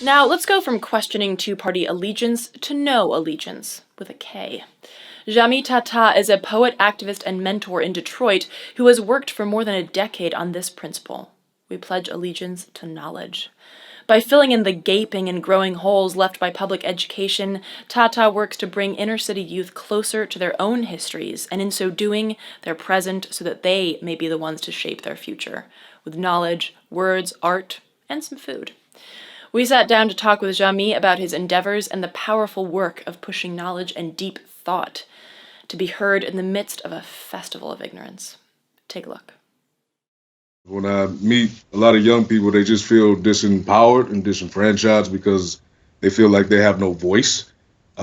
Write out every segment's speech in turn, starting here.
Now, let's go from questioning two-party allegiance to no allegiance, with a K. Jamii Tata is a poet, activist, and mentor in Detroit who has worked for more than a decade on this principle. We pledge allegiance to knowledge. By filling in the gaping and growing holes left by public education, Tata works to bring inner city youth closer to their own histories, and in so doing, their present so that they may be the ones to shape their future, with knowledge, words, art, and some food. We sat down to talk with Jamii about his endeavors and the powerful work of pushing knowledge and deep thought to be heard in the midst of a festival of ignorance. Take a look. When I meet a lot of young people, they just feel disempowered and disenfranchised because they feel like they have no voice.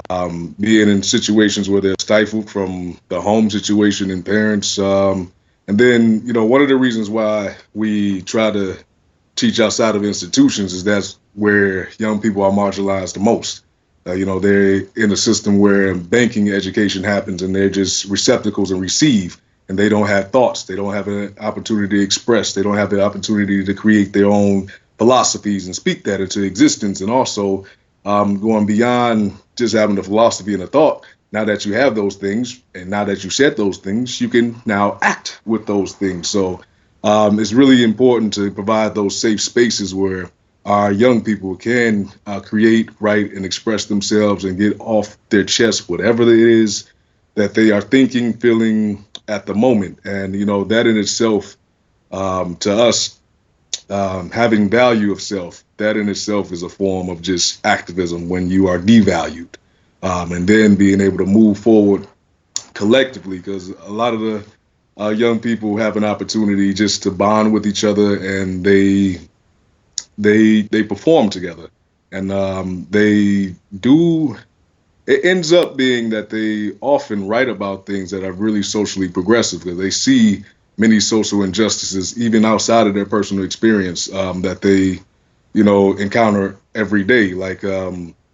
Being in situations where they're stifled from the home situation and parents. And then, one of the reasons why we try to teach outside of institutions is that's where young people are marginalized the most. They're in a system where banking education happens and they're just receptacles and receive, and they don't have thoughts. They don't have an opportunity to express. They don't have the opportunity to create their own philosophies and speak that into existence. And also going beyond just having the philosophy and the thought, now that you have those things and now that you said those things, you can now act with those things. So it's really important to provide those safe spaces where our young people can create, write, and express themselves and get off their chest whatever it is that they are thinking, feeling at the moment. And, that in itself, to us, having value of self, that in itself is a form of just activism when you are devalued. And then being able to move forward collectively, because a lot of the young people have an opportunity just to bond with each other, and they perform together, and they do. It ends up being that they often write about things that are really socially progressive because they see many social injustices even outside of their personal experience that they, encounter every day. Like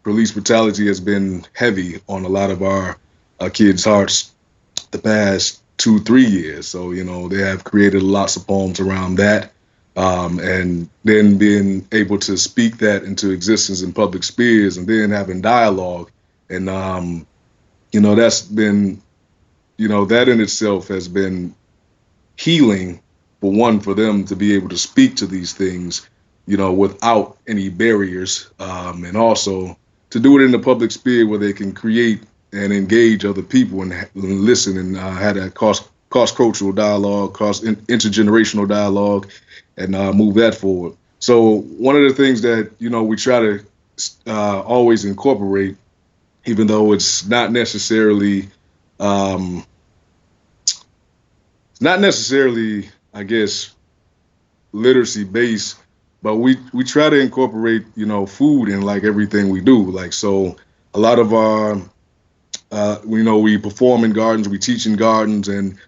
police brutality has been heavy on a lot of our kids' hearts the past 2, 3 years. So they have created lots of poems around that. And then being able to speak that into existence in public spheres and then having dialogue. And, that's been, that in itself has been healing for them to be able to speak to these things, without any barriers. And also to do it in the public sphere where they can create and engage other people and listen and have that cross-cultural dialogue, intergenerational dialogue, and move that forward. So one of the things that, we try to always incorporate, even though it's not necessarily, I guess, literacy based, but we try to incorporate, food in like everything we do. Like, so a lot of our, we perform in gardens, we teach in gardens, and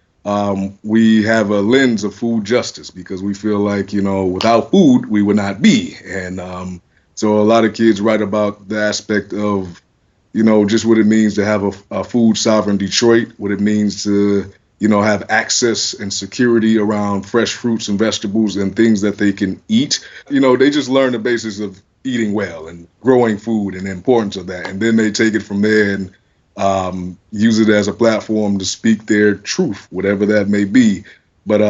we have a lens of food justice because we feel like, without food, we would not be. And so a lot of kids write about the aspect of, just what it means to have a food sovereign Detroit, what it means to, have access and security around fresh fruits and vegetables and things that they can eat. They just learn the basics of eating well and growing food and the importance of that. And then they take it from there and use it as a platform to speak their truth, whatever that may be. But,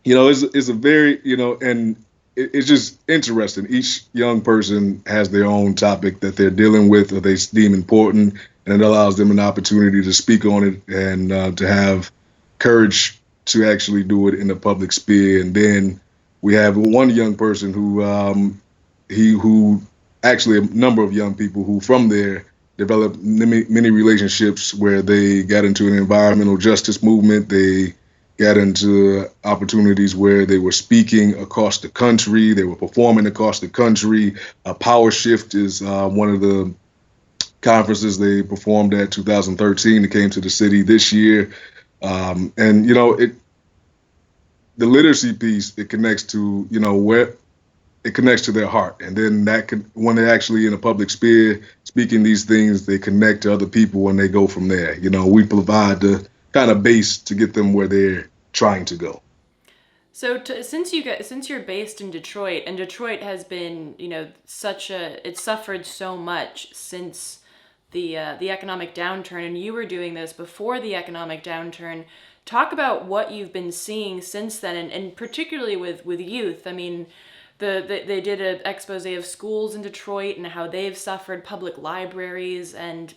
it's a very, and it's just interesting. Each young person has their own topic that they're dealing with or they deem important, and it allows them an opportunity to speak on it and to have courage to actually do it in the public sphere. And then we have one young person who actually a number of young people who from there developed many relationships where they got into an environmental justice movement. They got into opportunities where they were speaking across the country. They were performing across the country. Power Shift is one of the conferences they performed at 2013. It came to the city this year. And, the literacy piece, it connects to, where it connects to their heart. And then when they're actually in a public sphere speaking these things, they connect to other people and they go from there. We provide the kind of base to get them where they're trying to go. Since you're based in Detroit, and Detroit has been, it's suffered so much since the economic downturn, and you were doing this before the economic downturn. Talk about what you've been seeing since then, and particularly with youth. I mean, they did an expose of schools in Detroit and how they've suffered, public libraries, and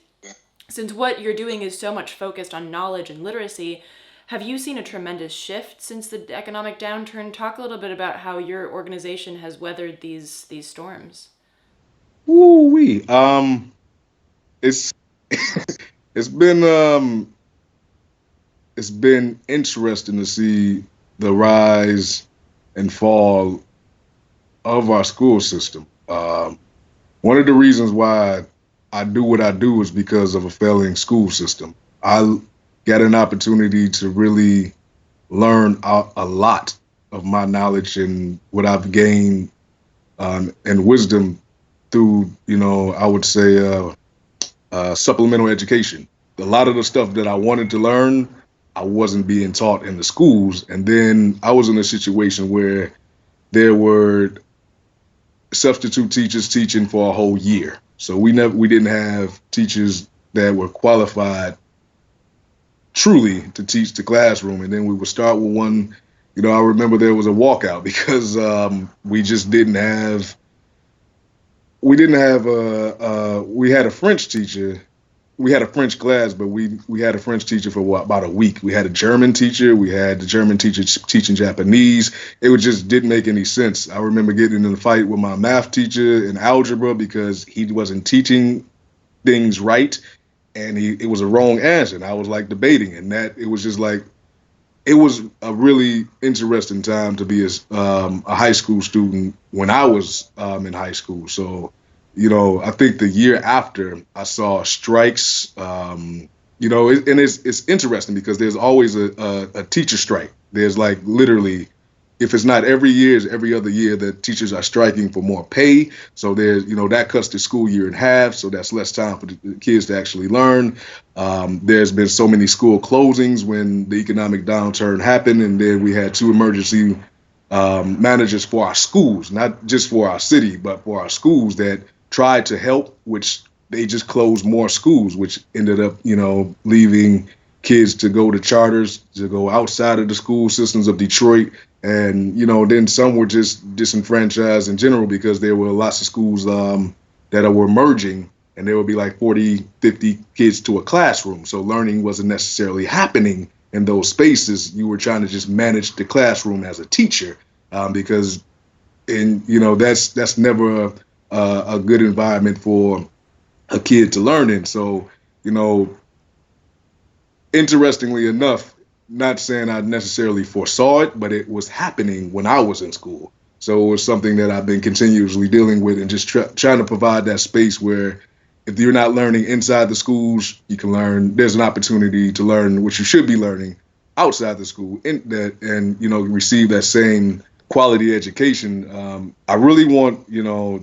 since what you're doing is so much focused on knowledge and literacy, have you seen a tremendous shift since the economic downturn? Talk a little bit about how your organization has weathered these storms. Woo wee. It's it's been it's been interesting to see the rise and fall of our school system. One of the reasons why I do what I do is because of a failing school system. I got an opportunity to really learn a lot of my knowledge and what I've gained and wisdom through, I would say, supplemental education. A lot of the stuff that I wanted to learn, I wasn't being taught in the schools. And then I was in a situation where there were substitute teachers teaching for a whole year. So we didn't have teachers that were qualified truly to teach the classroom. And then we would start with one. I remember there was a walkout because we had a French teacher. We had a French class, but we had a French teacher for about a week. We had a German teacher. We had the German teacher teaching Japanese. It just didn't make any sense. I remember getting in a fight with my math teacher in algebra because he wasn't teaching things right, and it was a wrong answer. And I was like debating, and it was just like, it was a really interesting time to be a high school student when I was in high school. So, I think the year after I saw strikes, and it's interesting because there's always a teacher strike. There's like literally, if it's not every year, it's every other year that teachers are striking for more pay. So there's, that cuts the school year in half. So that's less time for the kids to actually learn. There's been so many school closings when the economic downturn happened. And then we had two emergency managers for our schools, not just for our city, but for our schools that tried to help, which they just closed more schools, which ended up, leaving kids to go to charters, to go outside of the school systems of Detroit. And, then some were just disenfranchised in general because there were lots of schools that were merging, and there would be like 40, 50 kids to a classroom. So learning wasn't necessarily happening in those spaces. You were trying to just manage the classroom as a teacher because that's never a good environment for a kid to learn in. So, interestingly enough, not saying I necessarily foresaw it, but it was happening when I was in school. So it was something that I've been continuously dealing with and just trying to provide that space where if you're not learning inside the schools, you can learn. There's an opportunity to learn what you should be learning outside the school and receive that same quality education. I really want,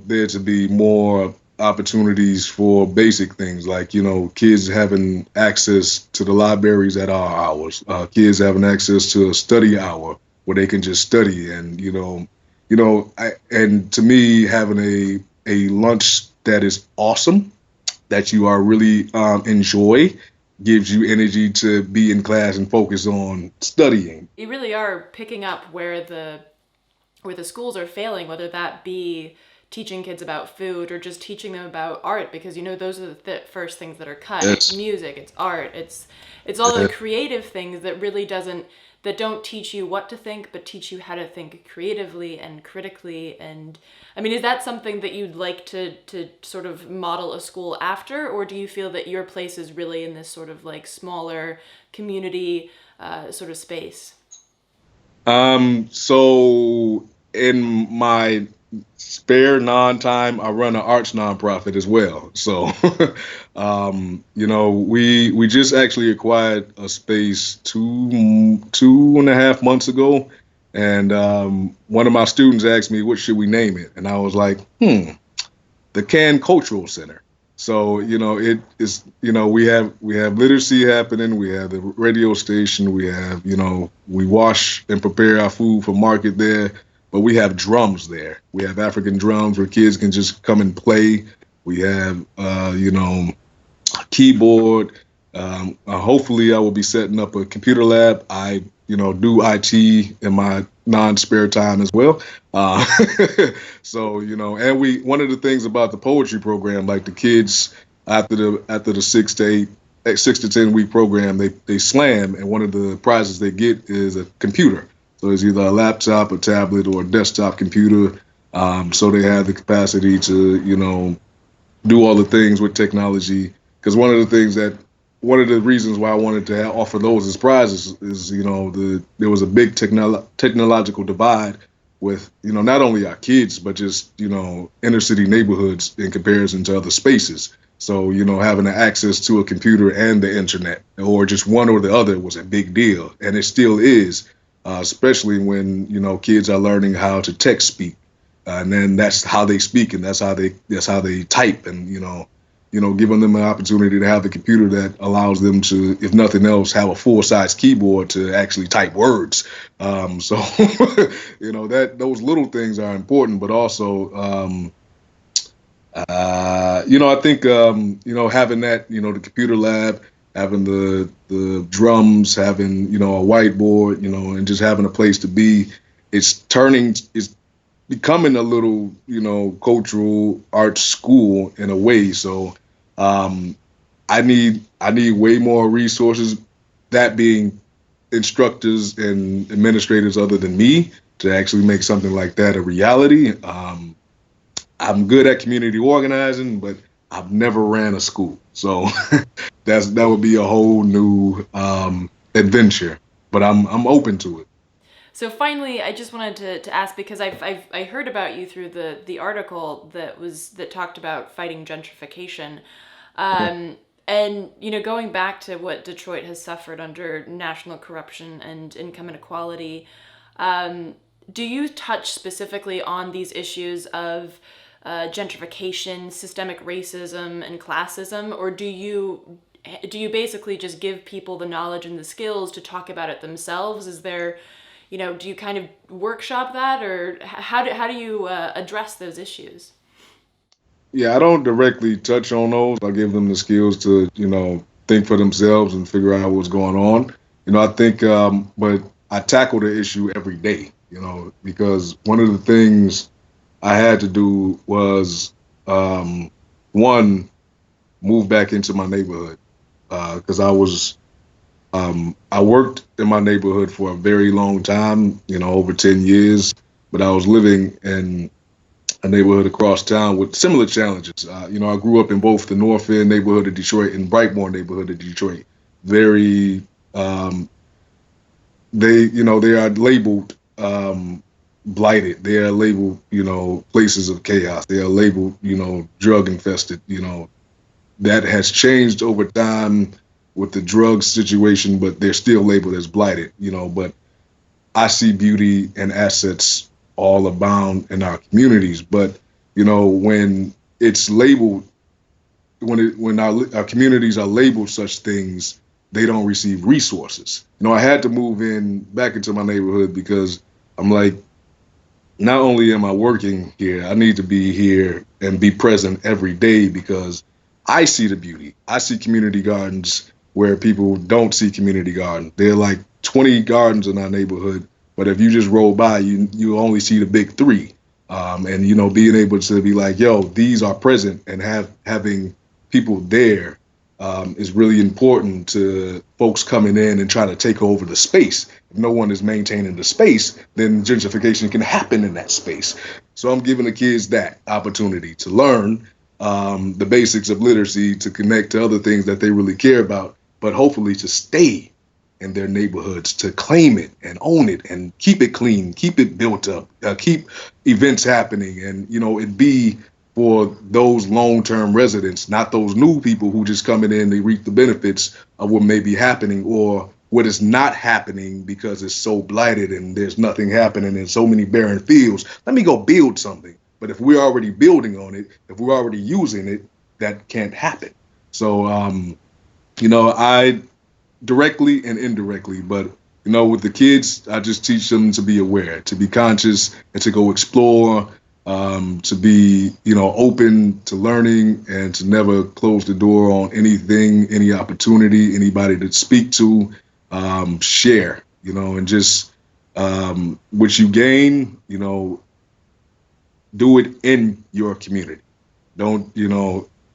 there to be more opportunities for basic things like, kids having access to the libraries at our hours, kids having access to a study hour where they can just study and, and to me, having a lunch that is awesome, that you are really enjoy, gives you energy to be in class and focus on studying. You really are picking up where the schools are failing, whether that be teaching kids about food or just teaching them about art, because those are the first things that are cut. Yes. It's music, it's art, it's all the creative things that really don't teach you what to think, but teach you how to think creatively and critically. And I mean, is that something that you'd like to sort of model a school after, or do you feel that your place is really in this sort of like smaller community sort of space? So in my spare non-time, I run an arts nonprofit as well. So, we just actually acquired a space two and a half months ago. And one of my students asked me, what should we name it? And I was like, the Can Cultural Center. So it is we have literacy happening. We have the radio station. We have we wash and prepare our food for market there, but we have drums there. We have African drums where kids can just come and play. We have keyboard. Hopefully, I will be setting up a computer lab. I, do IT in my non-spare time as well. Uh, so, and one of the things about the poetry program, like the kids after the 6 to 10 week program, they slam, and one of the prizes they get is a computer. So it's either a laptop, a tablet, or a desktop computer. So they have the capacity to, do all the things with technology. Because one of the reasons why I wanted to offer those as prizes is there was a big technological divide with not only our kids but just inner city neighborhoods in comparison to other spaces. So having access to a computer and the internet, or just one or the other, was a big deal, and it still is, especially when kids are learning how to text speak, and then that's how they speak, and that's how they type, and giving them an opportunity to have a computer that allows them to, if nothing else, have a full size keyboard to actually type words. So that those little things are important, but also I think having that, the computer lab, having the drums, having a whiteboard, and just having a place to be, it's becoming a little cultural arts school in a way. So um, I need way more resources. That being instructors and administrators other than me to actually make something like that a reality. I'm good at community organizing, but I've never ran a school, so that would be a whole new adventure. But I'm open to it. So finally, I just wanted to ask, because I heard about you through the article that talked about fighting gentrification, and going back to what Detroit has suffered under national corruption and income inequality. Do you touch specifically on these issues of gentrification, systemic racism, and classism, or do you basically just give people the knowledge and the skills to talk about it themselves? Is there, do you kind of workshop that, or how do you address those issues? Yeah, I don't directly touch on those. I give them the skills to think for themselves and figure out what's going on. I think, but I tackle the issue every day. Because one of the things I had to do was one, move back into my neighborhood, because I worked in my neighborhood for a very long time, over 10 years, but I was living in a neighborhood across town with similar challenges. I grew up in both the North End neighborhood of Detroit and Brightmore neighborhood of Detroit. Very, they are labeled blighted. They are labeled, places of chaos. They are labeled, drug infested. That has changed over time with the drug situation, but they're still labeled as blighted. But I see beauty and assets all abound in our communities. But when it's labeled, when our communities are labeled such things, they don't receive resources. I had to move in back into my neighborhood because I'm like, not only am I working here, I need to be here and be present every day because I see the beauty. I see community gardens where people don't see community gardens. There are like 20 gardens in our neighborhood, but if you just roll by, you only see the big three. And being able to be like, yo, these are present, and having people there is really important to folks coming in and trying to take over the space. If no one is maintaining the space, then gentrification can happen in that space. So I'm giving the kids that opportunity to learn the basics of literacy, to connect to other things that they really care about, but hopefully to stay in their neighborhoods, to claim it and own it and keep it clean, keep it built up, keep events happening, and it be for those long-term residents, not those new people who just coming in, they reap the benefits of what may be happening or what is not happening because it's so blighted and there's nothing happening and so many barren fields. Let me go build something. But if we're already building on it, if we're already using it, that can't happen. So, I directly and indirectly, but with the kids, I just teach them to be aware, to be conscious, and to go explore, to be, open to learning and to never close the door on anything, any opportunity, anybody to speak to, share, and just what you gain, do it in your community. Don't,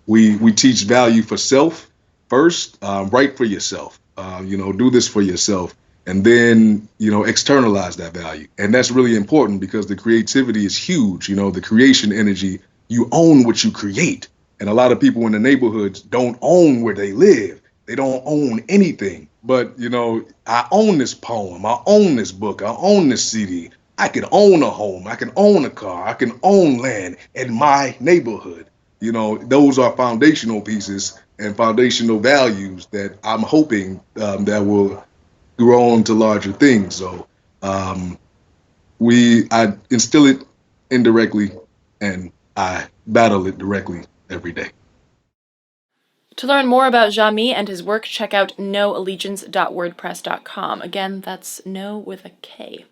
we teach value for self first, write for yourself, do this for yourself, and then, externalize that value. And that's really important because the creativity is huge, the creation energy. You own what you create. And a lot of people in the neighborhoods don't own where they live. They don't own anything. But, I own this poem. I own this book. I own this CD. I can own a home. I can own a car. I can own land in my neighborhood. Those are foundational pieces and foundational values that I'm hoping that will grow on to larger things. So um, I instill it indirectly, and I battle it directly every day. To learn more about Jamii and his work, check out noallegiance.wordpress.com. Again, that's no with a K.